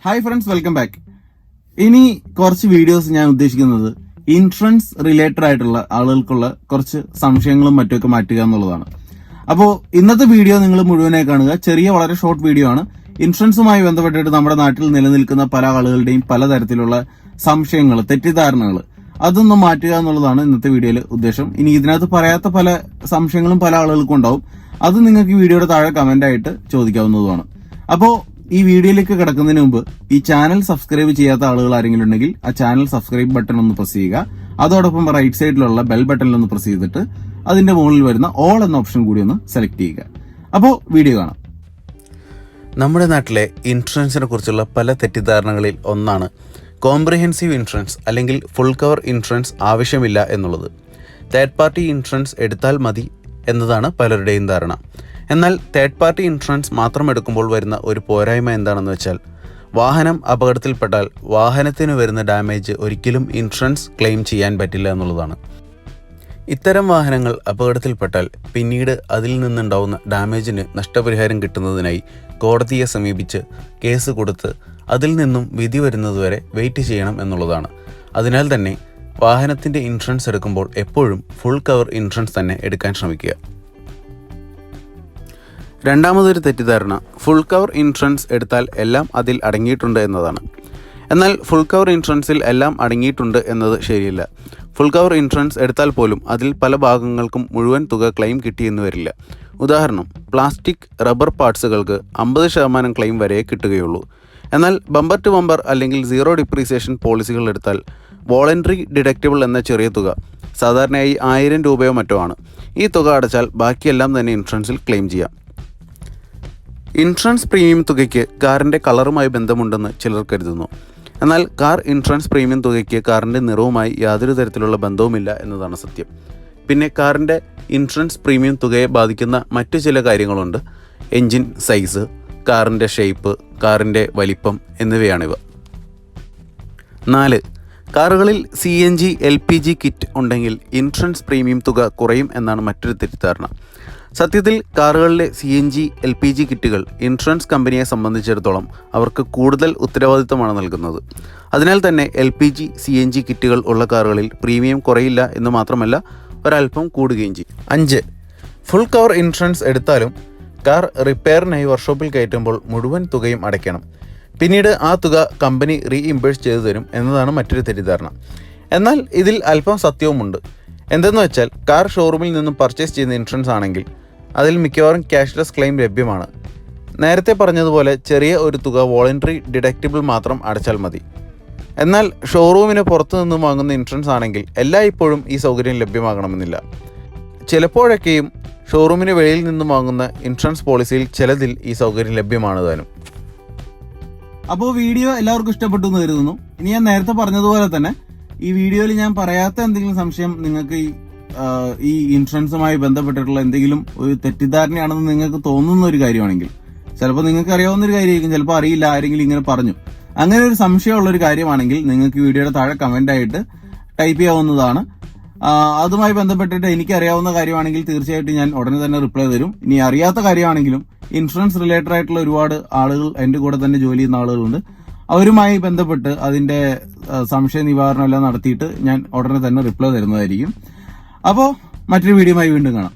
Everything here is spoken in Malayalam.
Hi friends, welcome back. ഇനി കുറച്ച് വീഡിയോസ് ഞാൻ ഉദ്ദേശിക്കുന്നത് ഇൻഷുറൻസ് റിലേറ്റഡ് ആയിട്ടുള്ള ആളുകൾക്കുള്ള കുറച്ച് സംശയങ്ങളും മറ്റുമൊക്കെ മാറ്റുക എന്നുള്ളതാണ്. അപ്പോൾ ഇന്നത്തെ വീഡിയോ നിങ്ങൾ മുഴുവനായി കാണുക. ചെറിയ വളരെ ഷോർട്ട് വീഡിയോ ആണ്. ഇൻഷുറൻസുമായി ബന്ധപ്പെട്ടിട്ട് നമ്മുടെ നാട്ടിൽ നിലനിൽക്കുന്ന പല ആളുകളുടെയും പലതരത്തിലുള്ള സംശയങ്ങൾ, തെറ്റിദ്ധാരണകൾ അതൊന്നും മാറ്റുക എന്നുള്ളതാണ് ഇന്നത്തെ വീഡിയോയിൽ ഉദ്ദേശം. ഇനി ഇതിനകത്ത് പറയാത്ത പല സംശയങ്ങളും പല ആളുകൾക്കും ഉണ്ടാവും. അത് നിങ്ങൾക്ക് ഈ വീഡിയോയുടെ താഴെ കമന്റ് ആയിട്ട് ചോദിക്കാവുന്നതുമാണ്. അപ്പോൾ ഈ വീഡിയോയിലേക്ക് കിടക്കുന്നതിന് മുമ്പ് ഈ ചാനൽ സബ്സ്ക്രൈബ് ചെയ്യാത്ത ആളുകൾ ആരെങ്കിലും ഉണ്ടെങ്കിൽ ആ ചാനൽ സബ്സ്ക്രൈബ് ബട്ടൺ ഒന്ന് പ്രസ് ചെയ്യുക. അതോടൊപ്പം റൈറ്റ് സൈഡിലുള്ള ബെൽ ബട്ടണിൽ ഒന്ന് പ്രസ് ചെയ്തിട്ട് അതിന്റെ മുകളിൽ വരുന്ന ഓൾ എന്ന ഓപ്ഷൻ കൂടി ഒന്ന് സെലക്ട് ചെയ്യുക. അപ്പോൾ വീഡിയോ കാണാം. നമ്മുടെ നാട്ടിലെ ഇൻഷുറൻസിനെ കുറിച്ചുള്ള പല തെറ്റിദ്ധാരണകളിൽ ഒന്നാണ് കോംപ്രിഹെൻസീവ് ഇൻഷുറൻസ് അല്ലെങ്കിൽ ഫുൾ കവർ ഇൻഷുറൻസ് ആവശ്യമില്ല എന്നുള്ളത്. തേർഡ് പാർട്ടി ഇൻഷുറൻസ് എടുത്താൽ മതി എന്നതാണ് പലരുടെയും ധാരണ. എന്നാൽ തേർഡ് പാർട്ടി ഇൻഷുറൻസ് മാത്രം എടുക്കുമ്പോൾ വരുന്ന ഒരു പോരായ്മ എന്താണെന്ന് വെച്ചാൽ, വാഹനം അപകടത്തിൽപ്പെട്ടാൽ വാഹനത്തിന് വരുന്ന ഡാമേജ് ഒരിക്കലും ഇൻഷുറൻസ് ക്ലെയിം ചെയ്യാൻ പറ്റില്ല എന്നുള്ളതാണ്. ഇത്തരം വാഹനങ്ങൾ അപകടത്തിൽപ്പെട്ടാൽ പിന്നീട് അതിൽ നിന്നുണ്ടാവുന്ന ഡാമേജിന് നഷ്ടപരിഹാരം കിട്ടുന്നതിനായി കോടതിയെ സമീപിച്ച് കേസ് കൊടുത്ത് അതിൽ നിന്നും വിധി വരുന്നതുവരെ വെയിറ്റ് ചെയ്യണം എന്നുള്ളതാണ്. അതിനാൽ തന്നെ വാഹനത്തിൻ്റെ ഇൻഷുറൻസ് എടുക്കുമ്പോൾ എപ്പോഴും ഫുൾ കവർ ഇൻഷുറൻസ് തന്നെ എടുക്കാൻ ശ്രമിക്കുക. രണ്ടാമതൊരു തെറ്റിദ്ധാരണ, ഫുൾ കവർ ഇൻഷുറൻസ് എടുത്താൽ എല്ലാം അതിൽ അടങ്ങിയിട്ടുണ്ട് എന്നതാണ്. എന്നാൽ ഫുൾ കവർ ഇൻഷുറൻസിൽ എല്ലാം അടങ്ങിയിട്ടുണ്ട് എന്നത് ശരിയല്ല. ഫുൾ കവർ ഇൻഷുറൻസ് എടുത്താൽ പോലും അതിൽ പല ഭാഗങ്ങൾക്കും മുഴുവൻ തുക ക്ലെയിം കിട്ടിയെന്ന് വരില്ല. ഉദാഹരണം, പ്ലാസ്റ്റിക്, റബ്ബർ പാർട്സുകൾക്ക് 50% ക്ലെയിം വരെ കിട്ടുകയുള്ളൂ. എന്നാൽ ബമ്പർ ടു ബമ്പർ അല്ലെങ്കിൽ സീറോ ഡിപ്രീസിയേഷൻ പോളിസികൾ എടുത്താൽ വോളണ്ടറി ഡിഡക്റ്റബിൾ എന്ന ചെറിയ തുക, സാധാരണയായി 1000 രൂപയോ മറ്റോ ആണ്. ഈ തുക അടച്ചാൽ ബാക്കിയെല്ലാം തന്നെ ഇൻഷുറൻസിൽ ക്ലെയിം ചെയ്യാം. ഇൻഷുറൻസ് പ്രീമിയം തുകയ്ക്ക് കാറിൻ്റെ കളറുമായി ബന്ധമുണ്ടെന്ന് ചിലർ കരുതുന്നു. എന്നാൽ കാർ ഇൻഷുറൻസ് പ്രീമിയം തുകയ്ക്ക് കാറിൻ്റെ നിറവുമായി യാതൊരു തരത്തിലുള്ള ബന്ധവുമില്ല എന്നതാണ് സത്യം. പിന്നെ കാറിൻ്റെ ഇൻഷുറൻസ് പ്രീമിയം തുകയെ ബാധിക്കുന്ന മറ്റു ചില കാര്യങ്ങളുണ്ട്. എൻജിൻ സൈസ്, കാറിൻ്റെ ഷേപ്പ്, കാറിൻ്റെ വലിപ്പം എന്നിവയാണിവ. 4. കാറുകളിൽ CNG LPG കിറ്റ് ഉണ്ടെങ്കിൽ ഇൻഷുറൻസ് പ്രീമിയം തുക കുറയും എന്നാണ് മറ്റൊരു തെറ്റിദ്ധാരണ. സത്യത്തിൽ കാറുകളിലെ CNG LPG കിറ്റുകൾ ഇൻഷുറൻസ് കമ്പനിയെ സംബന്ധിച്ചിടത്തോളം അവർക്ക് കൂടുതൽ ഉത്തരവാദിത്തമാണ് നൽകുന്നത്. അതിനാൽ തന്നെ LPG CNG കിറ്റുകൾ ഉള്ള കാറുകളിൽ പ്രീമിയം കുറയില്ല എന്ന് മാത്രമല്ല, ഒരല്പം കൂടുകയും ചെയ്യും. 5. ഫുൾ കവർ ഇൻഷുറൻസ് എടുത്താലും കാർ റിപ്പയറിനായി വർക്ക്ഷോപ്പിൽ കയറ്റുമ്പോൾ മുഴുവൻ തുകയും അടയ്ക്കണം. പിന്നീട് ആ തുക കമ്പനി റീഇംബേഴ്സ് ചെയ്തു തരും എന്നതാണ് മറ്റൊരു തെറ്റിദ്ധാരണ. എന്നാൽ ഇതിൽ അല്പം സത്യവുമുണ്ട്. എന്തെന്ന് വെച്ചാൽ, കാർ ഷോറൂമിൽ നിന്നും പർച്ചേസ് ചെയ്യുന്ന ഇൻഷുറൻസ് ആണെങ്കിൽ അതിൽ മിക്കവാറും ക്യാഷ്ലെസ് ക്ലെയിം ലഭ്യമാണ്. നേരത്തെ പറഞ്ഞതുപോലെ ചെറിയ ഒരു തുക വോളണ്ടറി ഡിഡക്റ്റബിൾ മാത്രം അടച്ചാൽ മതി. എന്നാൽ ഷോറൂമിന് പുറത്തു നിന്നും വാങ്ങുന്ന ഇൻഷുറൻസ് ആണെങ്കിൽ എല്ലായ്പ്പോഴും ഈ സൗകര്യം ലഭ്യമാകണമെന്നില്ല. ചിലപ്പോഴൊക്കെയും ഷോറൂമിന് വെളിയിൽ നിന്നും വാങ്ങുന്ന ഇൻഷുറൻസ് പോളിസിയിൽ ചിലതിൽ ഈ സൗകര്യം ലഭ്യമാണ് താനും. അപ്പോൾ വീഡിയോ എല്ലാവർക്കും ഇഷ്ടപ്പെട്ടു എന്ന് കരുതുന്നു. ഇനി ഞാൻ നേരത്തെ പറഞ്ഞതുപോലെ തന്നെ ഈ വീഡിയോയിൽ ഞാൻ പറയാത്ത എന്തെങ്കിലും സംശയം നിങ്ങൾക്ക് ഈ ഇൻഷുറൻസുമായി ബന്ധപ്പെട്ടിട്ടുള്ള എന്തെങ്കിലും ഒരു തെറ്റിദ്ധാരണയാണെന്ന് നിങ്ങൾക്ക് തോന്നുന്ന ഒരു കാര്യമാണെങ്കിൽ, ചിലപ്പോൾ നിങ്ങൾക്ക് അറിയാവുന്ന ഒരു കാര്യമായിരിക്കും, ചിലപ്പോൾ അറിയില്ല, ആരെങ്കിലും ഇങ്ങനെ പറഞ്ഞു, അങ്ങനെ ഒരു സംശയമുള്ള ഒരു കാര്യമാണെങ്കിൽ നിങ്ങൾക്ക് വീഡിയോയുടെ താഴെ കമന്റ് ആയിട്ട് ടൈപ്പ് ചെയ്യാവുന്നതാണ്. അതുമായി ബന്ധപ്പെട്ടിട്ട് എനിക്ക് അറിയാവുന്ന കാര്യമാണെങ്കിൽ തീർച്ചയായിട്ടും ഞാൻ ഉടനെ തന്നെ റിപ്ലൈ തരും. ഇനി അറിയാത്ത കാര്യമാണെങ്കിലും ഇൻഷുറൻസ് റിലേറ്റഡ് ആയിട്ടുള്ള ഒരുപാട് ആളുകൾ എൻ്റെ കൂടെ തന്നെ ജോലി ചെയ്യുന്ന ആളുകളുണ്ട്. അവരുമായി ബന്ധപ്പെട്ട് അതിന്റെ സംശയ നിവാരണം എല്ലാം നടത്തിയിട്ട് ഞാൻ ഉടനെ തന്നെ റിപ്ലൈ തരുന്നതായിരിക്കും. അപ്പോൾ മറ്റൊരു വീഡിയോയുമായി വീണ്ടും കാണാം.